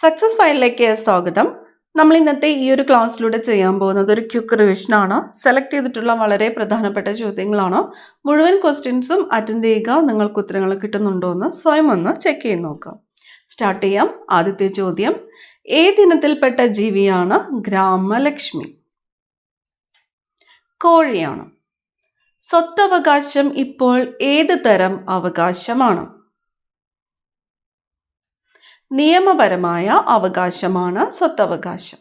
Success ഫയലിലേക്ക് സ്വാഗതം. നമ്മൾ ഇന്നത്തെ ഈ ഒരു ക്ലാസ്സിലൂടെ ചെയ്യാൻ പോകുന്നത് ഒരു ക്വിക്ക് റിവിഷനാണ്. സെലക്ട് ചെയ്തിട്ടുള്ള വളരെ പ്രധാനപ്പെട്ട ചോദ്യങ്ങളാണ്. മുഴുവൻ ക്വസ്റ്റ്യൻസും അറ്റൻഡ് ചെയ്യുക. നിങ്ങൾക്ക് ഉത്തരങ്ങൾ കിട്ടുന്നുണ്ടോ എന്ന് സ്വയം ഒന്ന് ചെക്ക് ചെയ്ത് നോക്കാം. സ്റ്റാർട്ട് ചെയ്യാം. ആദ്യത്തെ ചോദ്യം, ഏതിനത്തിൽപ്പെട്ട ജീവിയാണ് ഗ്രാമലക്ഷ്മി? കോഴിയാണ്. സ്വത്തവകാശം ഇപ്പോൾ ഏത് തരം അവകാശമാണ്? നിയമപരമായ അവകാശമാണ് സ്വത്തവകാശം.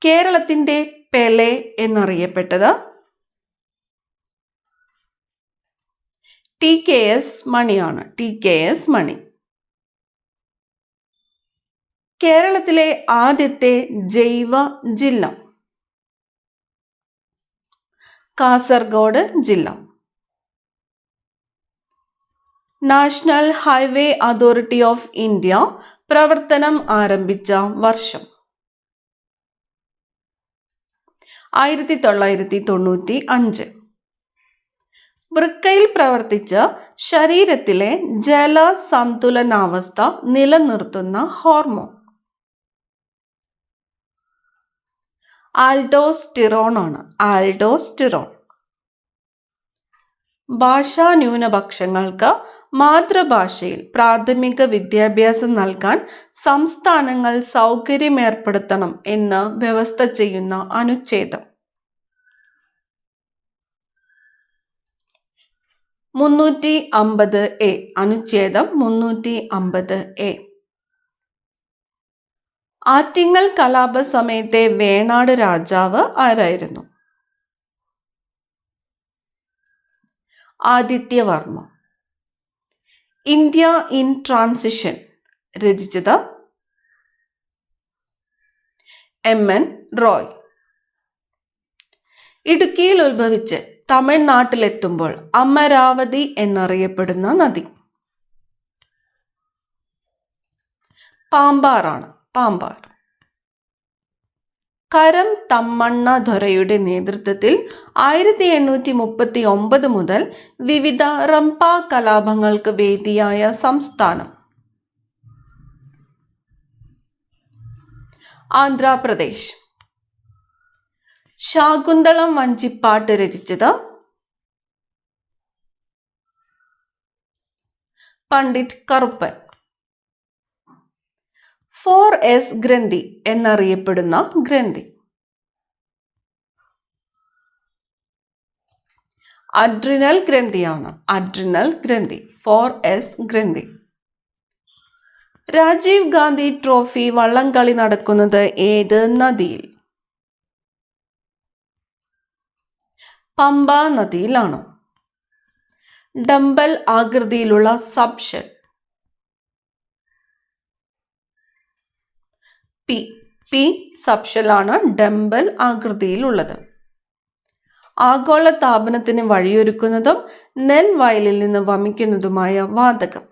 കേരളത്തിന്റെ പെലെ എന്നറിയപ്പെട്ടത് TKS മണിയാണ്. TKS മണി. കേരളത്തിലെ ആദ്യത്തെ ജൈവ ജില്ല കാസർഗോഡ് ജില്ല. National highway authority of India പ്രവർത്തനം ആരംഭിച്ച വർഷം 1995. വൃക്കയിൽ പ്രവർത്തിച്ച് ശരീരത്തിലെ ജലസന്തുലനാവസ്ഥ നിലനിർത്തുന്ന ഹോർമോൺ ആൽഡോസ്റ്റിറോൺ ആണ്. ആൽഡോസ്റ്റിറോൺ. ഭാഷാ ന്യൂനപക്ഷങ്ങൾക്ക് മാതൃഭാഷയിൽ പ്രാഥമിക വിദ്യാഭ്യാസം നൽകാൻ സംസ്ഥാനങ്ങൾ സൗകര്യമേർപ്പെടുത്തണം എന്ന് വ്യവസ്ഥ ചെയ്യുന്ന അനുച്ഛേദം 350A. അനുച്ഛേദം 350A. ആറ്റിങ്ങൽ കലാപ സമയത്തെ വേണാട് രാജാവ് ആരായിരുന്നു? ആദിത്യവർമ്മ. ഇന്ത്യ ഇൻ ട്രാൻസിഷൻ രചിച്ചത് MN റോയ്. ഇടുക്കിയിൽ ഉത്ഭവിച്ച് തമിഴ്നാട്ടിലെത്തുമ്പോൾ അമരാവതി എന്നറിയപ്പെടുന്ന നദി പാമ്പാറാണ്. പാമ്പാർ. കരം തമ്മണ്ണ ദൊരയുടെ നേതൃത്വത്തിൽ 1839 മുതൽ വിവിധ റംപ കലാപങ്ങൾക്ക് വേദിയായ സംസ്ഥാനം ആന്ധ്രാപ്രദേശ്. ശാകുന്തളം വഞ്ചിപ്പാട്ട് രചിച്ചത് പണ്ഡിറ്റ് കറുപ്പൻ. 4S ഗ്രന്ഥി എന്നറിയപ്പെടുന്ന ഗ്രന്ഥി അഡ്രിനൽ ഗ്രന്ഥിയാണ്. അഡ്രിനൽ ഗ്രന്ഥി. 4S ഗ്രന്ഥി. രാജീവ് ഗാന്ധി ട്രോഫി വള്ളംകളി നടക്കുന്നത് ഏത് നദിയിൽ? പമ്പ നദിയിലാണ്. ഡംബൽ ആകൃതിയിലുള്ള സബ്ഷെൽ പി സബ്ഷെലാണ് ഡംബൽ ആകൃതിയിലുള്ളത്. ആഗോള താപനത്തിന് വഴിയൊരുക്കുന്നതും നെൽവയലിൽ നിന്ന് വമിക്കുന്നതുമായ വാതകം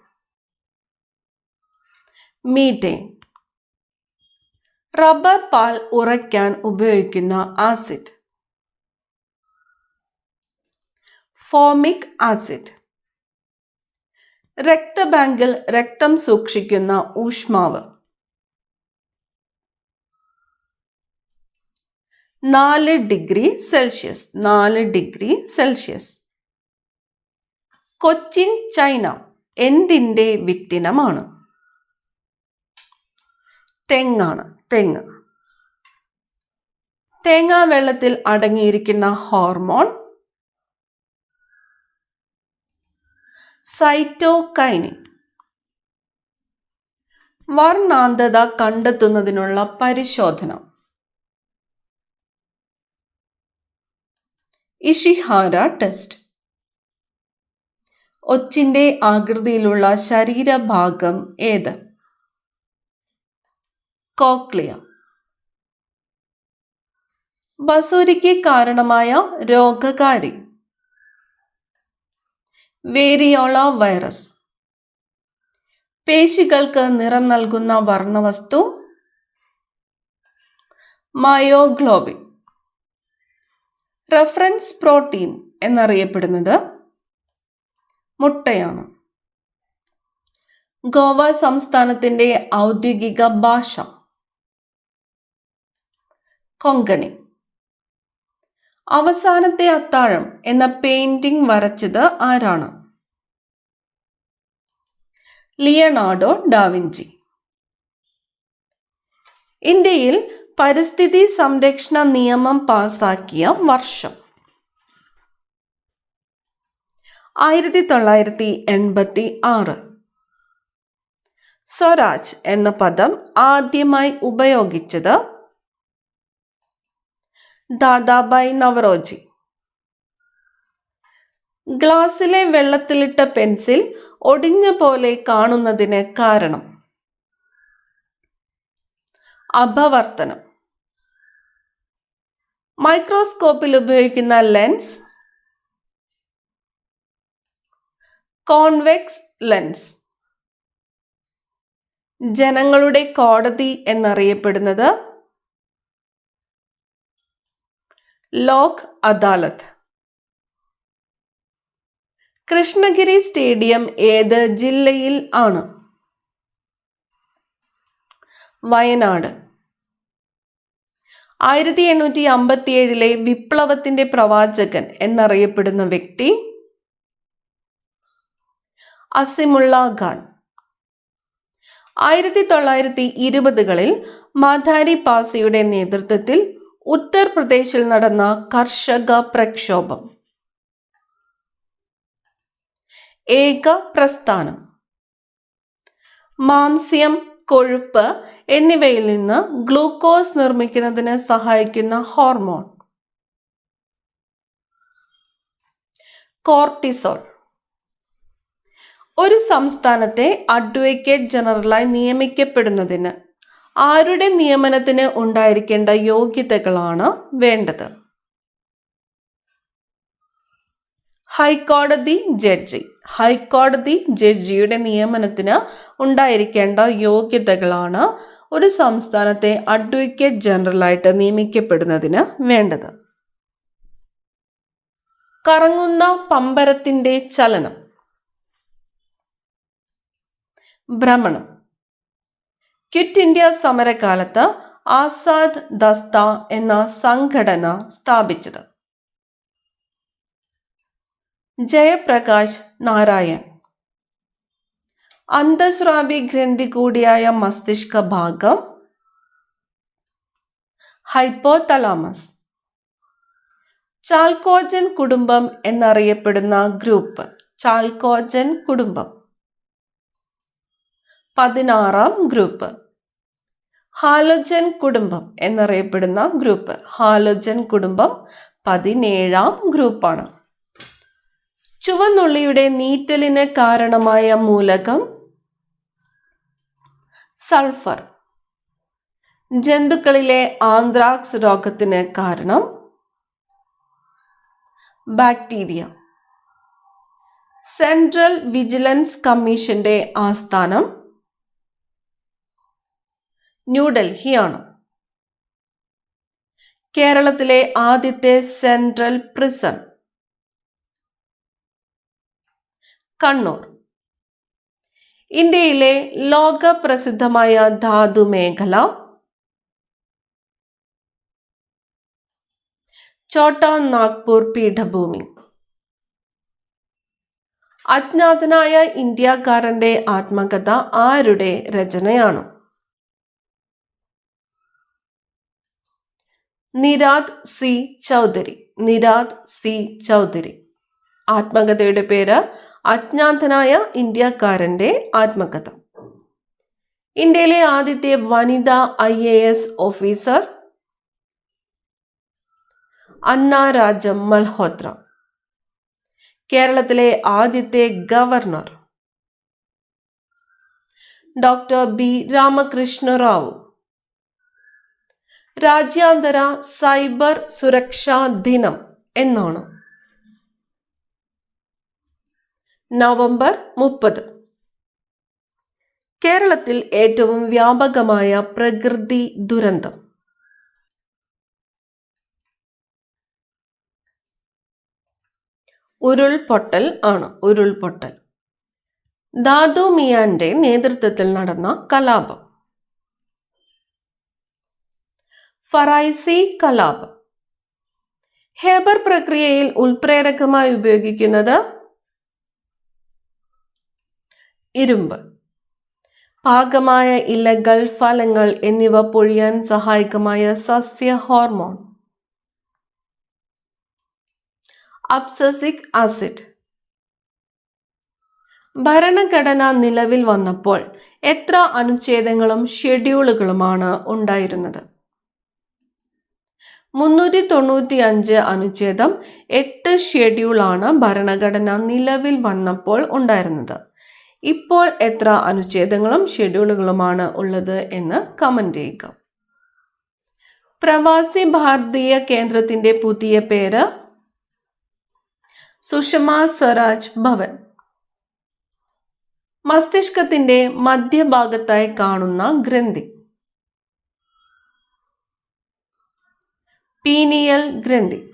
മീഥേൻ. റബ്ബർ പാൽ ഉറയ്ക്കാൻ ഉപയോഗിക്കുന്ന ആസിഡ് ഫോമിക് ആസിഡ്. രക്തബാങ്കിൽ രക്തം സൂക്ഷിക്കുന്ന ഊഷ്മാവ് 4 degree Celsius. 4 degree Celsius. Cochin China എന്തിൻ്റെ വിത്തിനമാണ്? തെങ്ങാണ്. തെങ്ങ്. തേങ്ങാ വെള്ളത്തിൽ അടങ്ങിയിരിക്കുന്ന ഹോർമോൺ സൈറ്റോകൈനിൻ. വർണ്ണാന്തത കണ്ടെത്തുന്നതിനുള്ള പരിശോധന ഇഷിഹാര ടെസ്റ്റ്. ഒച്ചിന്റെ ആകൃതിയിലുള്ള ശരീരഭാഗം ഏത്? കോക്ലിയ. വസൂരിക്ക് കാരണമായ രോഗകാരി വേരിയോള വൈറസ്. പേശികൾക്ക് നിറം നൽകുന്ന വർണ്ണവസ്തു മയോഗ്ലോബിൻ. റഫറൻസ് പ്രോട്ടീൻ എന്നറിയപ്പെടുന്നത് മുട്ടയാണ്. ഗോവ സംസ്ഥാനത്തിന്റെ ഔദ്യോഗിക ഭാഷ കൊങ്കണി. അവസാനത്തെ അത്താഴം എന്ന പെയിന്റിംഗ് വരച്ചത് ആരാണ്? Leonardo da Vinci. ഇന്ത്യയിൽ പരിസ്ഥിതി സംരക്ഷണ നിയമം പാസാക്കിയ വർഷം 1986. സ്വരാജ് എന്ന പദം ആദ്യമായി ഉപയോഗിച്ചത് ദാദാബായ് നവറോജി. ഗ്ലാസ്സിലെ വെള്ളത്തിലിട്ട പെൻസിൽ ഒടിഞ്ഞ പോലെ കാണുന്നതിന് കാരണം അപവർത്തനം. മൈക്രോസ്കോപ്പിൽ ഉപയോഗിക്കുന്ന ലെൻസ് കോൺവെക്സ് ലെൻസ്. ജനങ്ങളുടെ കോടതി എന്നറിയപ്പെടുന്നത് ലോക് അദാലത്ത്. കൃഷ്ണഗിരി സ്റ്റേഡിയം ഏത് ജില്ലയിൽ ആണ്? വയനാട്. 1857 വിപ്ലവത്തിന്റെ പ്രവാചകൻ എന്നറിയപ്പെടുന്ന വ്യക്തി അസിമുള്ള ഖാൻ. 1920 മാധാരി പാസിയുടെ നേതൃത്വത്തിൽ ഉത്തർപ്രദേശിൽ നടന്ന കർഷക പ്രക്ഷോഭം. ഏക പ്രസ്ഥാനം. മാംസ്യം, കൊഴുപ്പ് എന്നിവയിൽ നിന്ന് ഗ്ലൂക്കോസ് നിർമ്മിക്കുന്നതിന് സഹായിക്കുന്ന ഹോർമോൺ കോർട്ടിസോൾ. ഒരു സംസ്ഥാനത്തെ അഡ്വക്കേറ്റ് ജനറലായി നിയമിക്കപ്പെടുന്നതിന് ആരുടെ നിയമനത്തിന് ഉണ്ടായിരിക്കേണ്ട യോഗ്യതകളാണ് വേണ്ടത്? ഹൈക്കോടതി ജഡ്ജി. ഹൈക്കോടതി ജഡ്ജിയുടെ നിയമനത്തിന് ഉണ്ടായിരിക്കേണ്ട യോഗ്യതകളാണ് ഒരു സംസ്ഥാനത്തെ അഡ്വക്കേറ്റ് ജനറലായിട്ട് നിയമിക്കപ്പെടുന്നതിന് വേണ്ടത്. കറങ്ങുന്ന പമ്പരത്തിന്റെ ചലനം ഭ്രമണം. ക്വിറ്റ് ഇന്ത്യ സമരകാലത്ത് ആസാദ് ദസ്ത എന്ന സംഘടന സ്ഥാപിച്ചത് ജയപ്രകാശ് നാരായൺ. അന്തസ്രാവി ഗ്രന്ഥി കൂടിയായ മസ്തിഷ്ക ഭാഗം ഹൈപ്പോതലാമസ്. ചാൽക്കോജൻ കുടുംബം എന്നറിയപ്പെടുന്ന ഗ്രൂപ്പ് ചാൽക്കോജൻ കുടുംബം 16ാം ഗ്രൂപ്പ്. ഹാലോജൻ കുടുംബം എന്നറിയപ്പെടുന്ന ഗ്രൂപ്പ് ഹാലോജൻ കുടുംബം 17ാം ഗ്രൂപ്പാണ്. ചുവന്നുള്ളിയുടെ നീറ്റലിന് കാരണമായ മൂലകം സൾഫർ. ജന്തുക്കളിലെ ആന്ത്രാക്സ് രോഗത്തിന് കാരണം ബാക്ടീരിയ. സെൻട്രൽ വിജിലൻസ് കമ്മീഷന്റെ ആസ്ഥാനം ന്യൂഡൽഹിയാണ്. കേരളത്തിലെ ആദ്യത്തെ സെൻട്രൽ പ്രിസൺ കണ്ണൂർ. ഇന്ത്യയിലെ ലോക പ്രസിദ്ധമായ ധാതു മേഖല ഛോട്ടാ നാഗ്പൂർ പീഠഭൂമി. അജ്ഞാതനായ ഇന്ത്യക്കാരന്റെ ആത്മകഥ ആരുടെ രചനയാണ്? നിരാദ് സി ചൗധരി. നിരാദ് സി ചൗധരി. ആത്മകഥയുടെ പേര് അജ്ഞാതനായ ഇന്ത്യക്കാരന്റെ ആത്മകഥ. ഇന്ത്യയിലെ ആദ്യത്തെ വനിതാ IAS ഓഫീസർ അന്ന രാജം മൽഹോത്ര. കേരളത്തിലെ ആദ്യത്തെ governor doctor B Ramakrishna Rao. രാജ്യാന്തര സൈബർ സുരക്ഷാ ദിനം എന്നാണ്? നവംബർ 30. കേരളത്തിൽ ഏറ്റവും വ്യാപകമായ പ്രകൃതി ദുരന്തം ഉരുൾപൊട്ടൽ ആണ്. ഉരുൾപൊട്ടൽ. ദാദു മിയാന്റെ നേതൃത്വത്തിൽ നടന്ന കലാപം. ഫറായിസി കലാപം. ഹേബർ പ്രക്രിയയിൽ ഉൽപ്രേരകമായി ഉപയോഗിക്കുന്നത് ഇരുമ്പ്. പാകമായ ഇലകൾ, ഫലങ്ങൾ എന്നിവ പൊഴിയാൻ സഹായകമായ സസ്യ ഹോർമോൺ അബ്സസിക് ആസിഡ്. ഭരണഘടന നിലവിൽ വന്നപ്പോൾ എത്ര അനുച്ഛേദങ്ങളും ഷെഡ്യൂളുകളുമാണ് ഉണ്ടായിരുന്നത്? 395 അനുച്ഛേദം, 8 ഷെഡ്യൂളാണ് ഭരണഘടന നിലവിൽ വന്നപ്പോൾ ഉണ്ടായിരുന്നത്. ഇപ്പോൾ എത്ര അനുച്ഛേദങ്ങളും ഷെഡ്യൂളുകളുമാണ് ഉള്ളത് എന്ന് കമന്റ് ചെയ്യുക. പ്രവാസി ഭാരതീയ കേന്ദ്രത്തിന്റെ പുതിയ പേര് സുഷമ സ്വരാജ് ഭവൻ. മസ്തിഷ്കത്തിന്റെ മധ്യഭാഗത്തായി കാണുന്ന ഗ്രന്ഥി പീനിയൽ ഗ്രന്ഥി.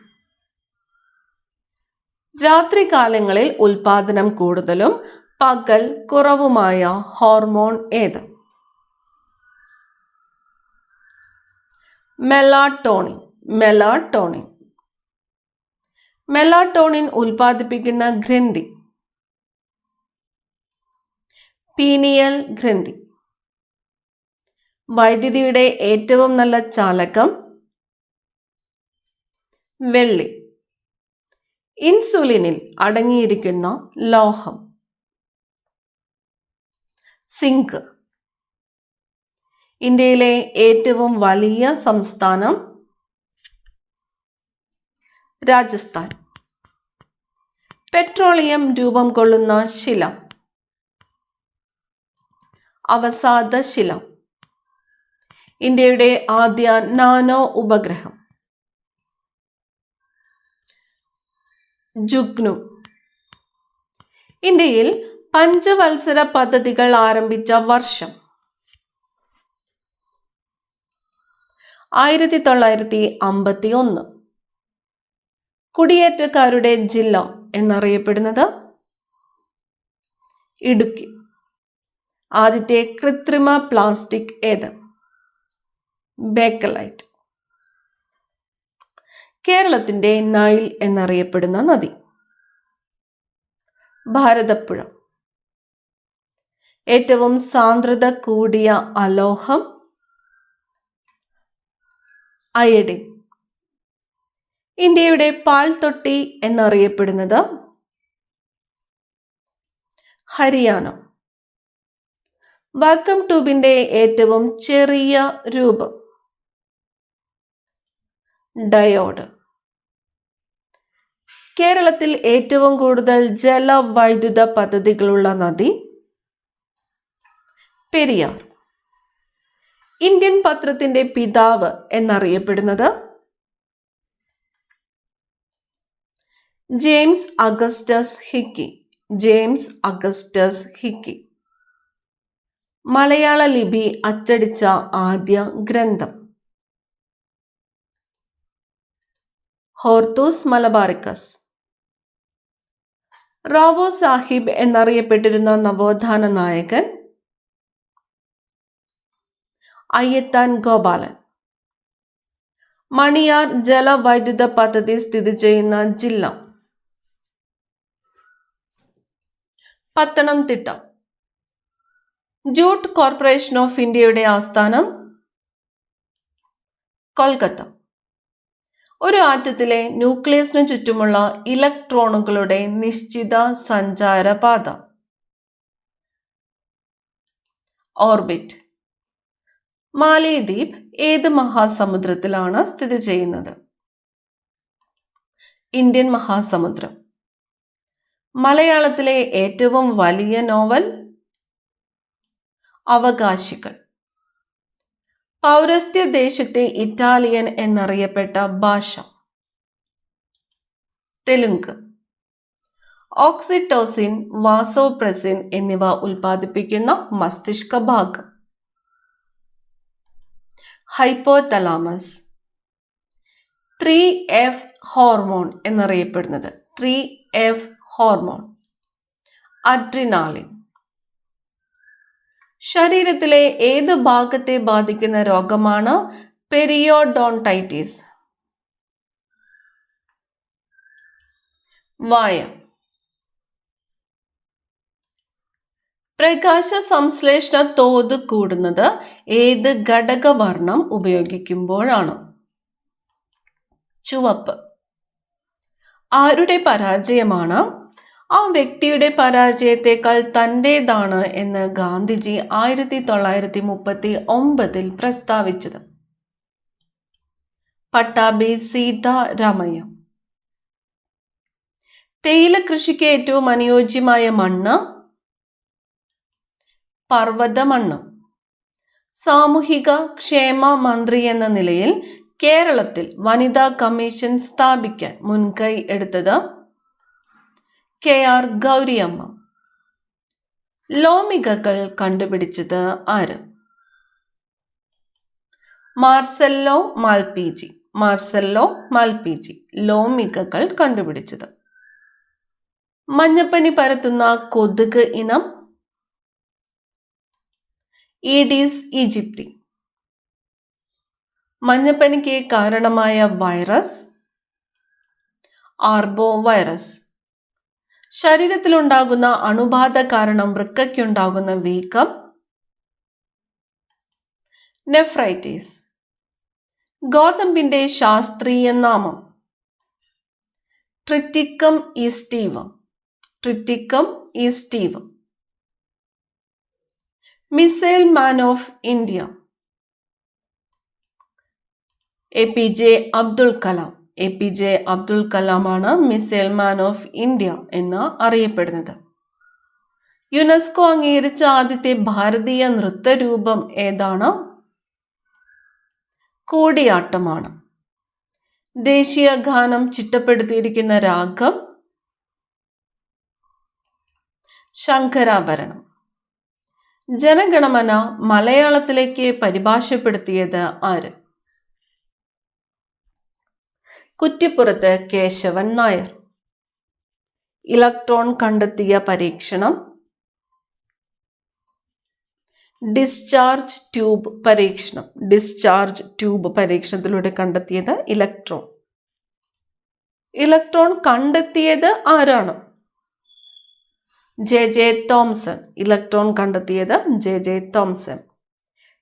രാത്രികാലങ്ങളിൽ ഉൽപാദനം കൂടുതലും പകൽ കുറവുമായ ഹോർമോൺ ഏത്? മെലാട്ടോണിൻ. മെലാട്ടോണിൻ. മെലാട്ടോണിൻ ഉൽപ്പാദിപ്പിക്കുന്ന ഗ്രന്ഥി പീനിയൽ ഗ്രന്ഥി. വൈദ്യുതിയുടെ ഏറ്റവും നല്ല ചാലകം വെള്ളി. ഇൻസുലിനിൽ അടങ്ങിയിരിക്കുന്ന ലോഹം സിങ്ക്. ഇന്ത്യയിലെ ഏറ്റവും വലിയ സംസ്ഥാനം രാജസ്ഥാൻ. പെട്രോളിയം രൂപം കൊള്ളുന്ന ശില അവസാദ ശില. ഇന്ത്യയുടെ ആദ്യ നാനോ ഉപഗ്രഹം ജുഗ്നു. ഇന്ത്യയിൽ പഞ്ചവത്സര പദ്ധതികൾ ആരംഭിച്ച വർഷം 1951. കുടിയേറ്റക്കാരുടെ ജില്ല എന്നറിയപ്പെടുന്നത് ഇടുക്കി. ആദ്യത്തെ കൃത്രിമ പ്ലാസ്റ്റിക് ഏത്? ബേക്കലൈറ്റ്. കേരളത്തിന്റെ നൈൽ എന്നറിയപ്പെടുന്ന നദി ഭാരതപ്പുഴ. ഏറ്റവും സാന്ദ്രത കൂടിയ അലോഹം അയഡിൻ. ഇന്ത്യയുടെ പാൽത്തൊട്ടി എന്നറിയപ്പെടുന്നത് ഹരിയാന. വാക്വം ട്യൂബിന്റെ ഏറ്റവും ചെറിയ രൂപം ഡയോഡ്. കേരളത്തിൽ ഏറ്റവും കൂടുതൽ ജലവൈദ്യുത പദ്ധതികളുള്ള നദി പെരിയാർ. ഇന്ത്യൻ പത്രത്തിന്റെ പിതാവ് എന്നറിയപ്പെടുന്നത് James Augustus hiki. James Augustus hiki. മലയാള ലിപി അച്ചടിച്ച ആദ്യ ഗ്രന്ഥം ഹോർത്തൂസ് മലബാറിക്കസ്. റാവോ സാഹിബ് എന്നറിയപ്പെട്ടിരുന്ന നവോത്ഥാന നായകൻ അയ്യത്താൻ ഗോപാലൻ. മണിയാർ ജലവൈദ്യുത പദ്ധതി സ്ഥിതി ചെയ്യുന്ന ജില്ല പത്തനംതിട്ട. ജൂട്ട് കോർപ്പറേഷൻ ഓഫ് ഇന്ത്യയുടെ ആസ്ഥാനം കൊൽക്കത്ത. ഒരു ആറ്റത്തിലെ ന്യൂക്ലിയസിനു ചുറ്റുമുള്ള ഇലക്ട്രോണുകളുടെ നിശ്ചിത സഞ്ചാരപാത ഓർബിറ്റ്. മാലിദ്വീപ് ഏത് മഹാസമുദ്രത്തിലാണ് സ്ഥിതി ചെയ്യുന്നത്? ഇന്ത്യൻ മഹാസമുദ്രം. മലയാളത്തിലെ ഏറ്റവും വലിയ നോവൽ അവകാശികൾ. പൗരസ്ത്യ ദേശത്തെ ഇറ്റാലിയൻ എന്നറിയപ്പെട്ട ഭാഷ തെലുങ്ക്. ഓക്സിറ്റോസിൻ, വാസോപ്രസിൻ എന്നിവ ഉൽപ്പാദിപ്പിക്കുന്ന മസ്തിഷ്ക ഭാഗം ഹൈപ്പോതലാമസ്. 3F ഹോർമോൺ എന്നറിയപ്പെടുന്നത് 3F ഹോർമോൺ അഡ്രിനാലിൻ. ശരീരത്തിലെ ഏത് ഭാഗത്തെ ബാധിക്കുന്ന രോഗമാണ് പെരിയോഡോണ്ടൈറ്റിസ്? വായ. പ്രകാശ സംശ്ലേഷണ തോത് കൂടുന്നത് ഏത് ഘടകവർണ്ണം ഉപയോഗിക്കുമ്പോഴാണ്? ചുവപ്പ്. ആരുടെ പരാജയമാണ് ആ വ്യക്തിയുടെ പരാജയത്തെക്കാൾ തൻ്റേതാണ് എന്ന് ഗാന്ധിജി 1939 പ്രസ്താവിച്ചത്? പട്ടാഭി സീതാരാമയ്യ. തേയില കൃഷിക്ക് ഏറ്റവും അനുയോജ്യമായ മണ്ണ്? പർവ്വത മണ്ണ്. സാമൂഹിക ക്ഷേമ മന്ത്രി എന്ന നിലയിൽ കേരളത്തിൽ വനിതാ കമ്മീഷൻ സ്ഥാപിക്കാൻ മുൻകൈ എടുത്തത്? KR ഗൗരിയമ്മ. ലോമികകൾ കണ്ടുപിടിച്ചത് ആര്? മാർസെല്ലോ മാൽപിജി. മാർസെല്ലോ മാൽപിജി ലോമികകൾ കണ്ടുപിടിച്ചത്. മഞ്ഞപ്പനി പരത്തുന്ന കൊതുക് ഇനം? ഈഡീസ് ഈജിപ്തി. മഞ്ഞപ്പനിക്ക് കാരണമായ വൈറസ്? Arbo virus. ശരീരത്തിലുണ്ടാകുന്ന അണുബാധ കാരണം വൃക്കയ്ക്കുണ്ടാകുന്ന വീക്കം? നെഫ്രൈറ്റിസ്. ഗോതമ്പിന്റെ ശാസ്ത്രീയ നാമം? Triticum aestivum. Triticum aestivum. Missile man of India? APJ Abdul Kalam. APJ Abdul കലാമാണ് മിസൈൽ മാൻ ഓഫ് ഇന്ത്യ എന്ന് അറിയപ്പെടുന്നത്. യുനെസ്കോ അംഗീകരിച്ച ആദ്യത്തെ ഭാരതീയ നൃത്തരൂപം ഏതാണ്? കൂടിയാട്ടമാണ്. ദേശീയ ഗാനം ചിട്ടപ്പെടുത്തിയിരിക്കുന്ന രാഗം? ശങ്കരാഭരണം. ജനഗണമന മലയാളത്തിലേക്ക് പരിഭാഷപ്പെടുത്തിയത് ആര്? കുറ്റിപ്പുറത്ത് കേശവൻ നായർ. ഇലക്ട്രോൺ കണ്ടെത്തിയ പരീക്ഷണം? ഡിസ്ചാർജ് ട്യൂബ് പരീക്ഷണം. ഡിസ്ചാർജ് ട്യൂബ് പരീക്ഷണത്തിലൂടെ കണ്ടെത്തിയത് ഇലക്ട്രോൺ. ഇലക്ട്രോൺ കണ്ടെത്തിയത് ആരാണ്? JJ Thomson. ഇലക്ട്രോൺ കണ്ടെത്തിയത് JJ തോംസൺ.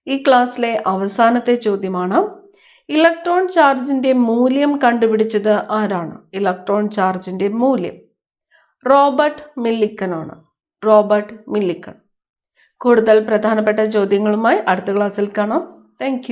ഈ ക്ലാസ്സിലെ അവസാനത്തെ ചോദ്യമാണ്. ഇലക്ട്രോൺ ചാർജിന്റെ മൂല്യം കണ്ടുപിടിച്ചത് ആരാണ്? ഇലക്ട്രോൺ ചാർജിന്റെ മൂല്യം റോബർട്ട് മില്ലിക്കൺ ആണ്. Robert Millikan. കൂടുതൽ പ്രധാനപ്പെട്ട ചോദ്യങ്ങളുമായി അടുത്ത ക്ലാസ്സിൽ കാണാം. താങ്ക്